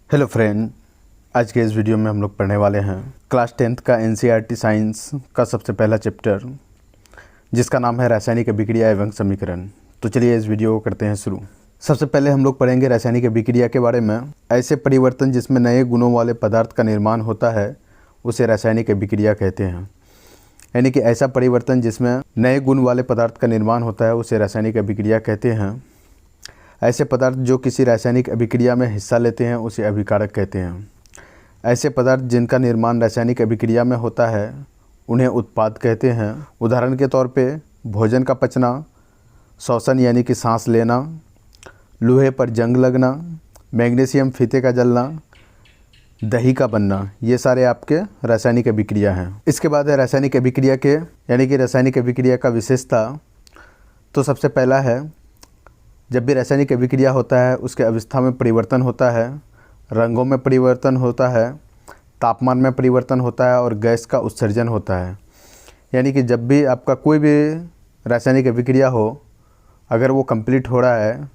Hello friend, आज के इस वीडियो में हम लोग पढ़ने वाले हैं क्लास 10th का एनसीईआरटी साइंस का सबसे पहला चैप्टर, जिसका नाम है रासायनिक अभिक्रिया एवं समीकरण। तो चलिए इस वीडियो को करते हैं शुरू। सबसे पहले हम लोग पढ़ेंगे रासायनिक अभिक्रिया के बारे में। ऐसे परिवर्तन जिसमें नए गुणों वाले पदार्थ का निर्माण होता है उसे रासायनिक अभिक्रिया कहते हैं। यानी कि ऐसा परिवर्तन जिसमें नए गुण वाले पदार्थ का निर्माण होता है उसे रासायनिक अभिक्रिया कहते हैं। ऐसे पदार्थ जो किसी रासायनिक अभिक्रिया में हिस्सा लेते हैं उसे अभिकारक कहते हैं। ऐसे पदार्थ जिनका निर्माण रासायनिक अभिक्रिया में होता है उन्हें उत्पाद कहते हैं। उदाहरण के तौर पे भोजन का पचना, श्वसन यानी कि सांस लेना, लोहे पर जंग लगना, मैग्नीशियम फीते का जलना, दही का बनना, ये सारे आपके रासायनिक अभिक्रिया हैं। इसके बाद है रासायनिक अभिक्रिया के यानी कि रासायनिक अभिक्रिया का विशेषता। तो सबसे पहला है, जब भी रासायनिक अभिक्रिया होता है उसके अवस्था में परिवर्तन होता है, रंगों में परिवर्तन होता है, तापमान में परिवर्तन होता है और गैस का उत्सर्जन होता है। यानी कि जब भी आपका कोई भी रासायनिक अभिक्रिया हो, अगर वो कंप्लीट हो रहा है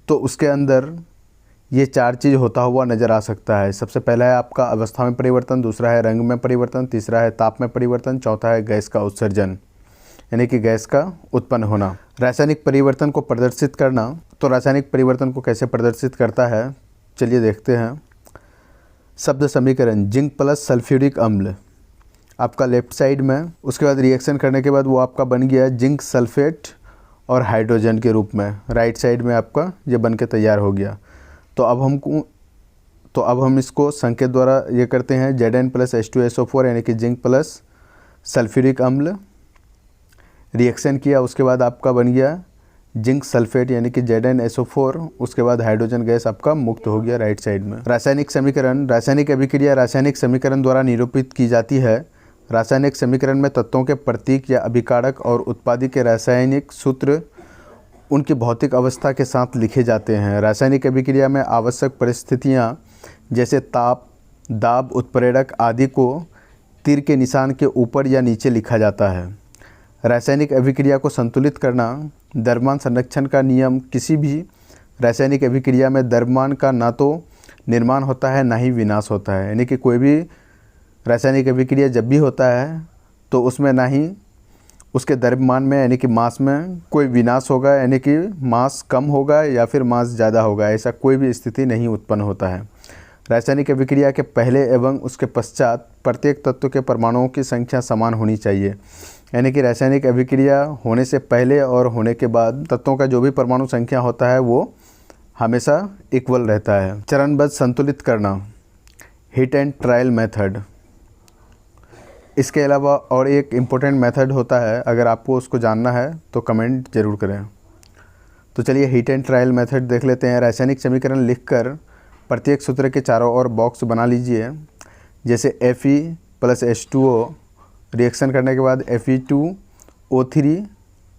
तो उसके अंदर ये चार चीज़ होता हुआ नज़र आ सकता है। सबसे पहला है आपका अवस्था में परिवर्तन, दूसरा है रंग में परिवर्तन, तीसरा है ताप में परिवर्तन, चौथा है गैस का उत्सर्जन यानी कि गैस का उत्पन्न होना। रासायनिक परिवर्तन को प्रदर्शित करना। तो रासायनिक परिवर्तन को कैसे प्रदर्शित करता है, चलिए देखते हैं। शब्द समीकरण, जिंक प्लस सल्फ्यूरिक अम्ल आपका लेफ्ट साइड में, उसके बाद रिएक्शन करने के बाद वो आपका बन गया जिंक सल्फेट और हाइड्रोजन के रूप में। राइट साइड में आपका ये बन के तैयार हो गया। तो अब हम इसको संकेत द्वारा ये करते हैं, Zn प्लस H2SO4 यानी कि जिंक प्लस सल्फ्यूरिक अम्ल। रिएक्शन किया, उसके बाद आपका बन गया जिंक सल्फेट यानी कि ZnSO4, उसके बाद हाइड्रोजन गैस आपका मुक्त हो गया राइट साइड में। रासायनिक समीकरण, रासायनिक अभिक्रिया रासायनिक समीकरण द्वारा निरूपित की जाती है। रासायनिक समीकरण में तत्वों के प्रतीक या अभिकारक और उत्पादी के रासायनिक सूत्र उनकी भौतिक अवस्था के साथ लिखे जाते हैं। रासायनिक अभिक्रिया में आवश्यक परिस्थितियाँ जैसे ताप, दाब, उत्प्रेरक आदि को तीर के निशान के ऊपर या नीचे लिखा जाता है। रासायनिक अभिक्रिया को संतुलित करना, द्रव्यमान संरक्षण का नियम। किसी भी रासायनिक अभिक्रिया में द्रव्यमान का ना तो निर्माण होता है ना ही विनाश होता है। यानी कि कोई भी रासायनिक अभिक्रिया जब भी होता है तो उसमें ना ही उसके द्रव्यमान में यानी कि मास में कोई विनाश होगा, यानी कि मास कम होगा या फिर मास ज़्यादा होगा, ऐसा कोई भी स्थिति नहीं उत्पन्न होता है। रासायनिक अभिक्रिया के पहले एवं उसके पश्चात प्रत्येक तत्व के परमाणुओं की संख्या समान होनी चाहिए। यानी कि रासायनिक अभिक्रिया होने से पहले और होने के बाद तत्वों का जो भी परमाणु संख्या होता है वो हमेशा इक्वल रहता है। चरणबद्ध संतुलित करना, हीट एंड ट्रायल मेथड। इसके अलावा और एक इम्पोर्टेंट मेथड होता है, अगर आपको उसको जानना है तो कमेंट ज़रूर करें। तो चलिए हीट एंड ट्रायल मेथड देख लेते हैं। रासायनिक समीकरण लिखकर प्रत्येक सूत्र के चारों ओर बॉक्स बना लीजिए। जैसे Fe प्लस H2O, रिएक्शन करने के बाद Fe2O3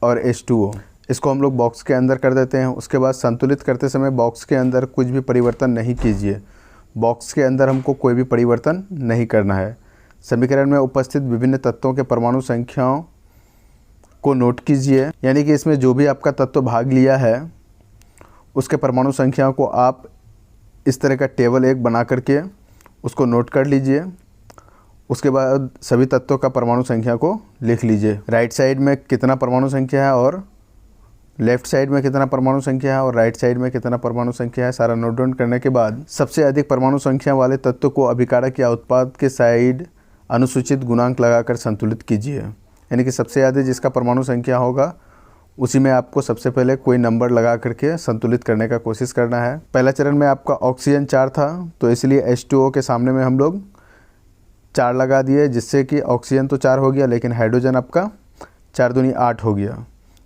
और H2O, इसको हम लोग बॉक्स के अंदर कर देते हैं। उसके बाद संतुलित करते समय बॉक्स के अंदर कुछ भी परिवर्तन नहीं कीजिए। बॉक्स के अंदर हमको कोई भी परिवर्तन नहीं करना है। समीकरण में उपस्थित विभिन्न तत्वों के परमाणु संख्याओं को नोट कीजिए। यानी कि इसमें जो भी आपका तत्व भाग लिया है उसके परमाणु संख्याओं को आप इस तरह का टेबल एक बना करके उसको नोट कर लीजिए। उसके बाद सभी तत्वों का परमाणु संख्या को लिख लीजिए। राइट साइड में कितना परमाणु संख्या है और लेफ़्ट साइड में कितना परमाणु संख्या है और राइट साइड में कितना परमाणु संख्या है, सारा नोट डाउन करने के बाद सबसे अधिक परमाणु संख्या वाले तत्व को अभिकारक या उत्पाद के साइड अनुसूचित गुणांक लगाकर संतुलित कीजिए। यानी कि सबसे ज़्यादा जिसका परमाणु संख्या होगा उसी में आपको सबसे पहले कोई नंबर लगा करके संतुलित करने का कोशिश करना है। पहला चरण में आपका ऑक्सीजन 4 था तो इसलिए H2O के सामने में हम लोग 4 लगा दिए, जिससे कि ऑक्सीजन तो 4 हो गया लेकिन हाइड्रोजन आपका 4 दूनी 8 हो गया।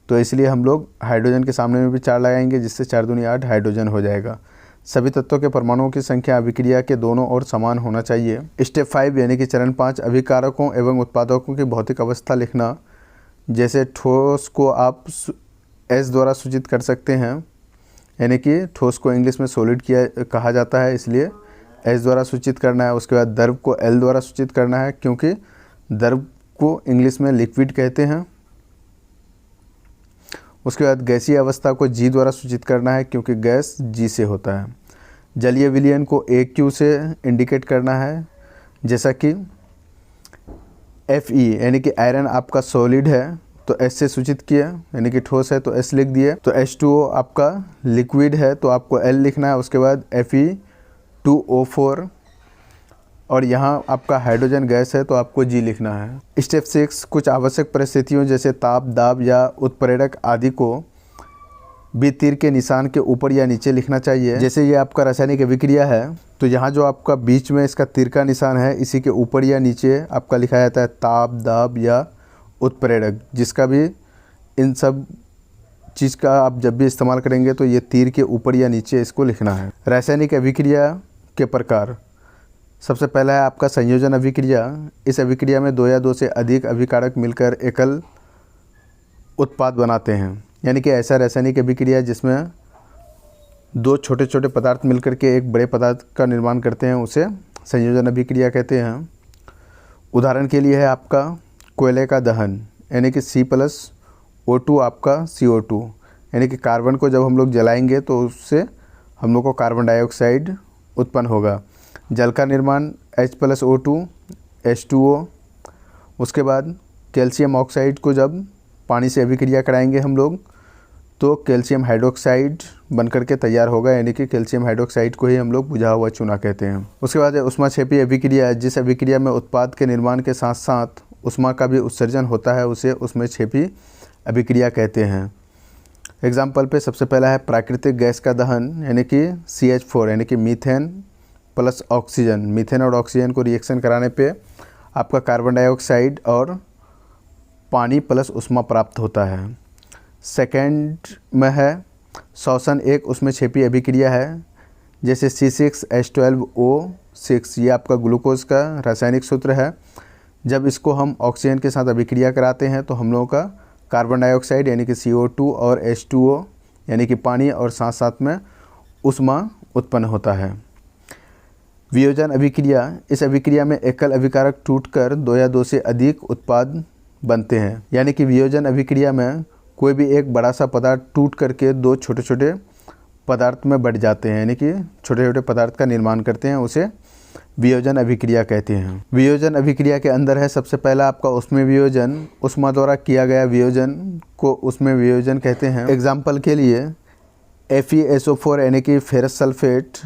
तो इसलिए हम लोग हाइड्रोजन के सामने में भी 4 लगाएंगे, जिससे 4 दूनी 8 हाइड्रोजन हो जाएगा। सभी तत्वों के परमाणुओं की संख्या अभिक्रिया के दोनों ओर समान होना चाहिए। स्टेप 5 यानी कि चरण 5, अभिकारकों एवं उत्पादकों की भौतिक अवस्था लिखना। जैसे ठोस को आप S द्वारा सूचित कर सकते हैं, यानी कि ठोस को इंग्लिश में सॉलिड कहा जाता है, इसलिए S द्वारा सूचित करना है। उसके बाद द्रव को L द्वारा सूचित करना है, क्योंकि द्रव को इंग्लिश में लिक्विड कहते हैं। उसके बाद गैसीय अवस्था को G द्वारा सूचित करना है, क्योंकि गैस G से होता है। जलीय विलयन को AQ से इंडिकेट करना है, जैसा कि Fe यानी कि आयरन आपका सॉलिड है तो S से सूचित किया, यानी कि ठोस है तो S लिख दिए। तो H2O आपका लिक्विड है तो आपको L लिखना है, उसके बाद Fe2O4, और यहाँ आपका हाइड्रोजन गैस है तो आपको G लिखना है। स्टेप 6, कुछ आवश्यक परिस्थितियों जैसे ताप, दाब या उत्प्रेरक आदि को भी तीर के निशान के ऊपर या नीचे लिखना चाहिए। जैसे ये आपका रासायनिक अभिक्रिया है तो यहाँ जो आपका बीच में इसका तीर का निशान है, इसी के ऊपर या नीचे आपका लिखा जाता है ताप, दाब या उत्प्रेरक, जिसका भी इन सब चीज़ का आप जब भी इस्तेमाल करेंगे तो ये तीर के ऊपर या नीचे इसको लिखना है। रासायनिक अभिक्रिया के प्रकार, सबसे पहला है आपका संयोजन अभिक्रिया। इस अभिक्रिया में 2 या 2 से अधिक अभिकारक मिलकर एकल उत्पाद बनाते हैं, यानी कि ऐसा रासायनिक अभिक्रिया जिसमें 2 छोटे छोटे पदार्थ मिलकर के एक बड़े पदार्थ का निर्माण करते हैं, उसे संयोजन अभिक्रिया कहते हैं। उदाहरण के लिए है आपका कोयले का दहन, यानी कि C+O2 आपका CO2, यानी कि कार्बन को जब हम लोग जलाएंगे तो उससे हम लोग को कार्बन डाइऑक्साइड उत्पन्न होगा। जल का निर्माण H+O2 H2O। उसके बाद कैल्शियम ऑक्साइड को जब पानी से अभिक्रिया कराएंगे हम लोग तो कैल्शियम हाइड्रोक्साइड बनकर के तैयार होगा, यानी कि कैल्शियम हाइड्रोक्साइड को ही हम लोग बुझा हुआ चूना कहते हैं। उसके बाद है ऊष्माक्षेपी अभिक्रिया, जिस अभिक्रिया में उत्पाद के निर्माण के साथ साथ ऊष्मा का भी उत्सर्जन होता है, उसे ऊष्माक्षेपी अभिक्रिया कहते हैं। एग्जाम्पल पे सबसे पहला है प्राकृतिक गैस का दहन, यानी कि CH4, यानी कि मीथेन प्लस ऑक्सीजन। मीथेन और ऑक्सीजन को रिएक्शन कराने पे आपका कार्बन डाइऑक्साइड और पानी प्लस ऊष्मा प्राप्त होता है। सेकेंड में है श्वसन एक ऊष्माक्षेपी अभिक्रिया है, जैसे C6H12O6, ये आपका ग्लूकोज का रासायनिक सूत्र है। जब इसको हम ऑक्सीजन के साथ अभिक्रिया कराते हैं तो हम लोगों का कार्बन डाइऑक्साइड यानी कि CO2 और H2O यानी कि पानी और साथ साथ में ऊष्मा उत्पन्न होता है। वियोजन अभिक्रिया, इस अभिक्रिया में एकल अभिकारक टूटकर 2 या 2 से अधिक उत्पाद बनते हैं, यानी कि वियोजन अभिक्रिया में कोई भी एक बड़ा सा पदार्थ टूट करके 2 छोटे छोटे पदार्थ में बढ़ जाते हैं, यानी कि छोटे छोटे पदार्थ का निर्माण करते हैं, उसे वियोजन अभिक्रिया कहते हैं। वियोजन अभिक्रिया के अंदर है सबसे पहला आपका ऊष्मीय वियोजन। ऊष्मा द्वारा किया गया वियोजन को ऊष्मीय वियोजन कहते हैं। एग्जाम्पल के लिए FeSO4 यानी कि फेरस सल्फेट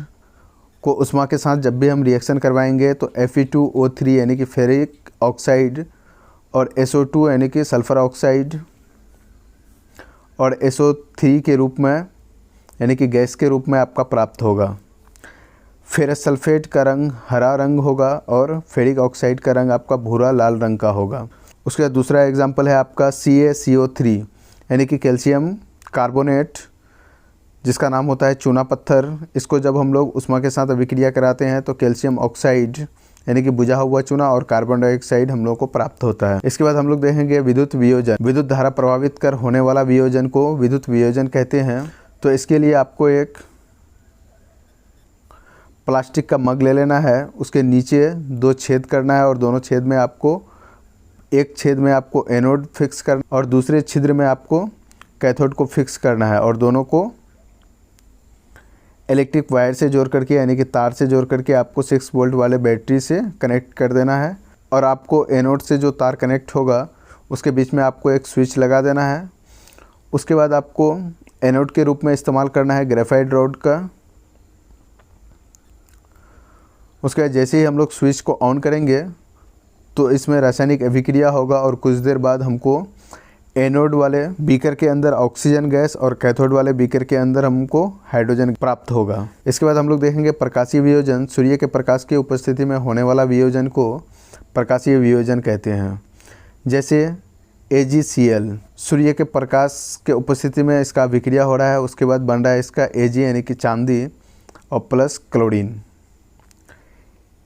को ऊष्मा के साथ जब भी हम रिएक्शन करवाएंगे तो Fe2O3 यानी कि फेरिक ऑक्साइड और SO2 यानी कि सल्फर ऑक्साइड और SO3 के रूप में यानी कि गैस के रूप में आपका प्राप्त होगा। फेरस सल्फेट का रंग हरा रंग होगा और फेरिक ऑक्साइड का रंग आपका भूरा लाल रंग का होगा। उसके बाद दूसरा एग्जाम्पल है आपका CaCO3 यानी कि कैल्शियम कार्बोनेट, जिसका नाम होता है चूना पत्थर। इसको जब हम लोग ऊष्मा के साथ अभिक्रिया कराते हैं तो कैल्शियम ऑक्साइड यानी कि बुझा हुआ चूना और कार्बन डाइऑक्साइड हम लोग को प्राप्त होता है। इसके बाद हम लोग देखेंगे विद्युत वियोजन। विद्युत धारा प्रभावित कर होने वाला वियोजन को विद्युत वियोजन कहते हैं। तो इसके लिए आपको एक प्लास्टिक का मग ले लेना है, उसके नीचे 2 छेद करना है और दोनों छेद में आपको एक छेद में आपको एनोड फिक्स करना और दूसरे छिद्र में आपको कैथोड को फिक्स करना है और दोनों को इलेक्ट्रिक वायर से जोड़ करके यानी कि तार से जोड़ करके आपको 6 वोल्ट वाले बैटरी से कनेक्ट कर देना है और आपको एनोड से जो तार कनेक्ट होगा उसके बीच में आपको एक स्विच लगा देना है। उसके बाद आपको एनोड के रूप में इस्तेमाल करना है ग्रेफाइट रॉड का। उसके बाद जैसे ही हम लोग स्विच को ऑन करेंगे तो इसमें रासायनिक अभिक्रिया होगा और कुछ देर बाद हमको एनोड वाले बीकर के अंदर ऑक्सीजन गैस और कैथोड वाले बीकर के अंदर हमको हाइड्रोजन प्राप्त होगा। इसके बाद हम लोग देखेंगे प्रकाशीय वियोजन। सूर्य के प्रकाश की उपस्थिति में होने वाला वियोजन को प्रकाशीय वियोजन कहते हैं। जैसे AgCl, सूर्य के प्रकाश के उपस्थिति में इसका अभिक्रिया हो रहा है, उसके बाद बन रहा है इसका Ag यानी कि चांदी और प्लस क्लोरीन।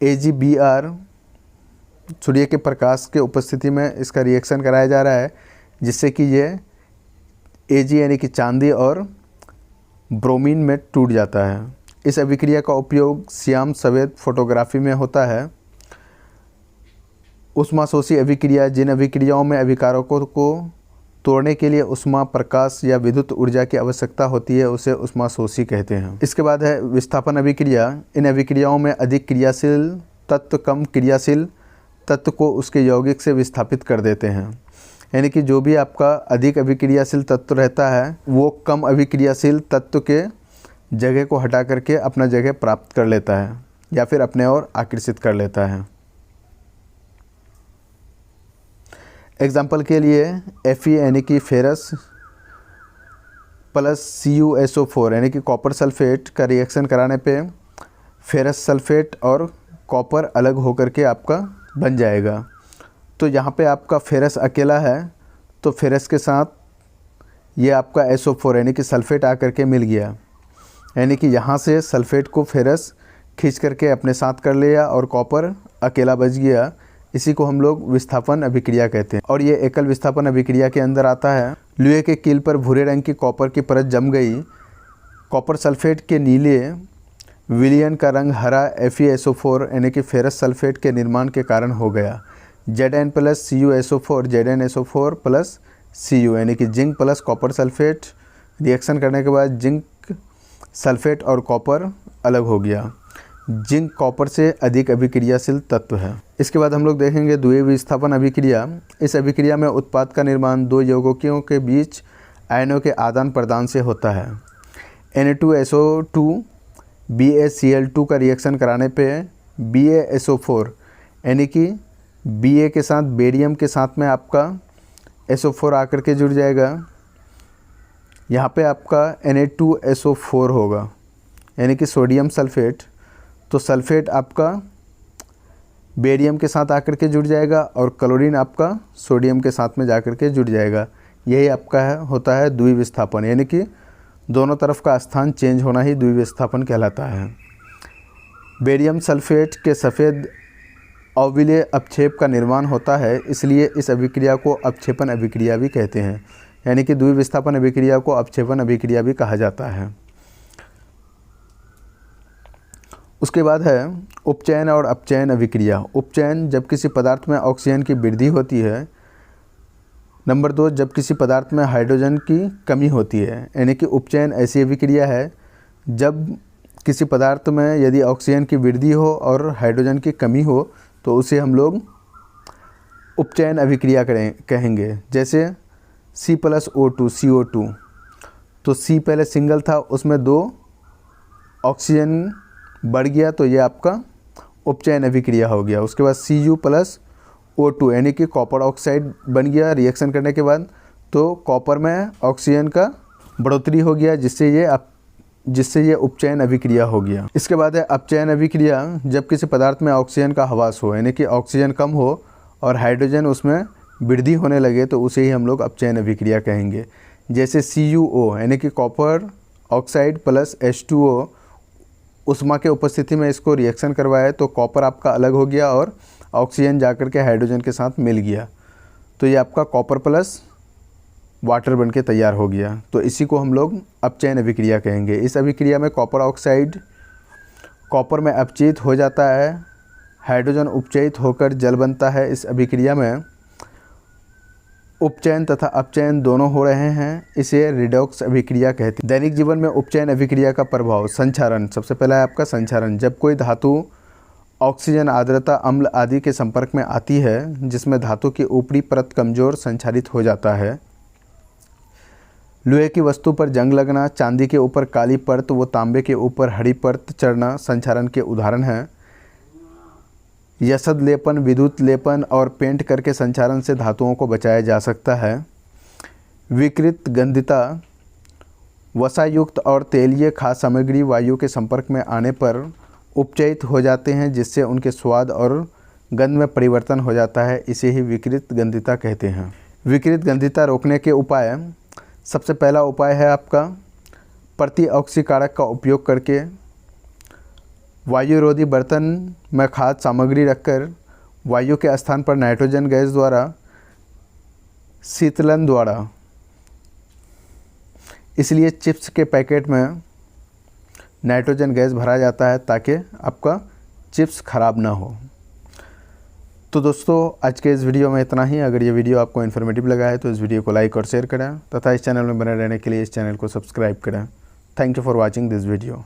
AgBr, सूर्य के प्रकाश के उपस्थिति में इसका रिएक्शन कराया जा रहा है जिससे कि ये Ag यानी कि चांदी और ब्रोमीन में टूट जाता है। इस अभिक्रिया का उपयोग श्याम सफ़ेद फोटोग्राफी में होता है। ऊष्माशोषी अभिक्रिया, जिन अभिक्रियाओं में अभिकारकों को तोड़ने के लिए उष्मा, प्रकाश या विद्युत ऊर्जा की आवश्यकता होती है, उसे उष्माशोषी कहते हैं। इसके बाद है विस्थापन अभिक्रिया। इन अभिक्रियाओं में अधिक क्रियाशील तत्व कम क्रियाशील तत्व को उसके यौगिक से विस्थापित कर देते हैं। यानी कि जो भी आपका अधिक अभिक्रियाशील तत्व रहता है वो कम अभिक्रियाशील तत्व के जगह को हटा करके अपना जगह प्राप्त कर लेता है या फिर अपने ओर आकर्षित कर लेता है। एग्जाम्पल के लिए Fe यानी कि फेरस प्लस CuSO4 यानी कि कॉपर सल्फेट का रिएक्शन कराने पे फेरस सल्फेट और कॉपर अलग होकर के आपका बन जाएगा। तो यहाँ पे आपका फेरस अकेला है तो फेरस के साथ ये आपका SO4 यानी कि सल्फेट आकर के मिल गया, यानी कि यहाँ से सल्फेट को फेरस खींच करके अपने साथ कर लिया और कॉपर अकेला बच गया। इसी को हम लोग विस्थापन अभिक्रिया कहते हैं और ये एकल विस्थापन अभिक्रिया के अंदर आता है। लोहे के कील पर भूरे रंग की कॉपर की परत जम गई। कॉपर सल्फेट के नीले विलयन का रंग हरा FeSO4 यानी कि फेरस सल्फेट के निर्माण के कारण हो गया। Zn plus CuSO4 ZnSO4 plus Cu यानी कि zinc plus copper sulphate reaction करने के बाद जिंक सल्फेट और कॉपर अलग हो गया। जिंक कॉपर से अधिक अभिक्रियाशील तत्व है। इसके बाद हम लोग देखेंगे द्वितीय विस्थापन अभिक्रिया। इस अभिक्रिया में उत्पाद का निर्माण दो यौगिकों के बीच आयनों के आदान प्रदान से होता है। Na2SO2 BaCl2 का रिएक्शन कराने पे BaSO4 यानी कि Ba के साथ बेरियम के साथ में आपका SO4 आकर के जुड़ जाएगा। यहाँ पे आपका Na2SO4 होगा यानी कि सोडियम सल्फेट। तो सल्फेट आपका बेरियम के साथ आकर के जुड़ जाएगा और क्लोरीन आपका सोडियम के साथ में जाकर के जुड़ जाएगा। यही आपका होता है द्वितीय विस्थापन, यानी कि दोनों तरफ का स्थान चेंज होना ही द्वितीय विस्थापन कहलाता है। बेरियम सल्फेट के सफ़ेद अविलेय अपक्षेप का निर्माण होता है, इसलिए इस अभिक्रिया को अपक्षेपण अभिक्रिया भी कहते हैं। यानी कि द्वितीय विस्थापन अभिक्रिया को अपक्षेपण अभिक्रिया भी कहा जाता है। उसके बाद है उपचयन और अपचयन अभिक्रिया। उपचयन जब किसी पदार्थ में ऑक्सीजन की वृद्धि होती है। नंबर 2 जब किसी पदार्थ में हाइड्रोजन की कमी होती है। यानी कि उपचयन ऐसी अभिक्रिया है जब किसी पदार्थ में यदि ऑक्सीजन की वृद्धि हो और हाइड्रोजन की कमी हो तो उसे हम लोग उपचयन अभिक्रिया कहेंगे। जैसे C+O2 CO2, तो C पहले सिंगल था, उसमें 2 ऑक्सीजन बढ़ गया तो ये आपका उपचयन अभिक्रिया हो गया। उसके बाद Cu+O2 यानी कि कॉपर ऑक्साइड बन गया रिएक्शन करने के बाद, तो कॉपर में ऑक्सीजन का बढ़ोतरी हो गया जिससे ये उपचयन अभिक्रिया हो गया। इसके बाद है अपचयन अभिक्रिया। जब किसी पदार्थ में ऑक्सीजन का ह्रास हो यानी कि ऑक्सीजन कम हो और हाइड्रोजन उसमें वृद्धि होने लगे तो उसे ही हम लोग अपचयन अभिक्रिया कहेंगे। जैसे CuO यानी कि कॉपर ऑक्साइड प्लस H2O उष्मा के उपस्थिति में इसको रिएक्शन करवाए तो कॉपर आपका अलग हो गया और ऑक्सीजन जाकर के हाइड्रोजन के साथ मिल गया, तो ये आपका कॉपर प्लस वाटर बन के तैयार हो गया। तो इसी को हम लोग अपचयन अभिक्रिया कहेंगे। इस अभिक्रिया में कॉपर ऑक्साइड कॉपर में अपचयित हो जाता है, हाइड्रोजन उपचयित होकर जल बनता है। इस अभिक्रिया में उपचयन तथा अपचयन दोनों हो रहे हैं, इसे रिडॉक्स अभिक्रिया कहते हैं। दैनिक जीवन में उपचयन अभिक्रिया का प्रभाव। संक्षारण, सबसे पहला है आपका संक्षारण। जब कोई धातु ऑक्सीजन, आर्द्रता, अम्ल आदि के संपर्क में आती है जिसमें धातु की ऊपरी परत कमज़ोर संक्षारित हो जाता है। लोहे की वस्तु पर जंग लगना, चांदी के ऊपर काली परत व तांबे के ऊपर हरी परत चढ़ना संक्षारण के उदाहरण हैं। यसद लेपन, विद्युत लेपन और पेंट करके संक्षारण से धातुओं को बचाया जा सकता है। विकृत गंधिता, वसायुक्त और तेलीय खाद्य सामग्री वायु के संपर्क में आने पर उपचयित हो जाते हैं जिससे उनके स्वाद और गंध में परिवर्तन हो जाता है, इसे ही विकृत गंधिता कहते हैं। विकृत गंधिता रोकने के उपाय। सबसे पहला उपाय है आपका प्रतिऑक्सीकारक का उपयोग करके वायुरोधी बर्तन में खाद्य सामग्री रखकर वायु के स्थान पर नाइट्रोजन गैस द्वारा शीतलन द्वारा, इसलिए चिप्स के पैकेट में नाइट्रोजन गैस भरा जाता है ताकि आपका चिप्स खराब ना हो। तो दोस्तों आज के इस वीडियो में इतना ही। अगर ये वीडियो आपको इन्फॉर्मेटिव लगा है तो इस वीडियो को लाइक और शेयर करें तथा इस चैनल में बने रहने के लिए इस चैनल को सब्सक्राइब करें। Thank you for watching this video.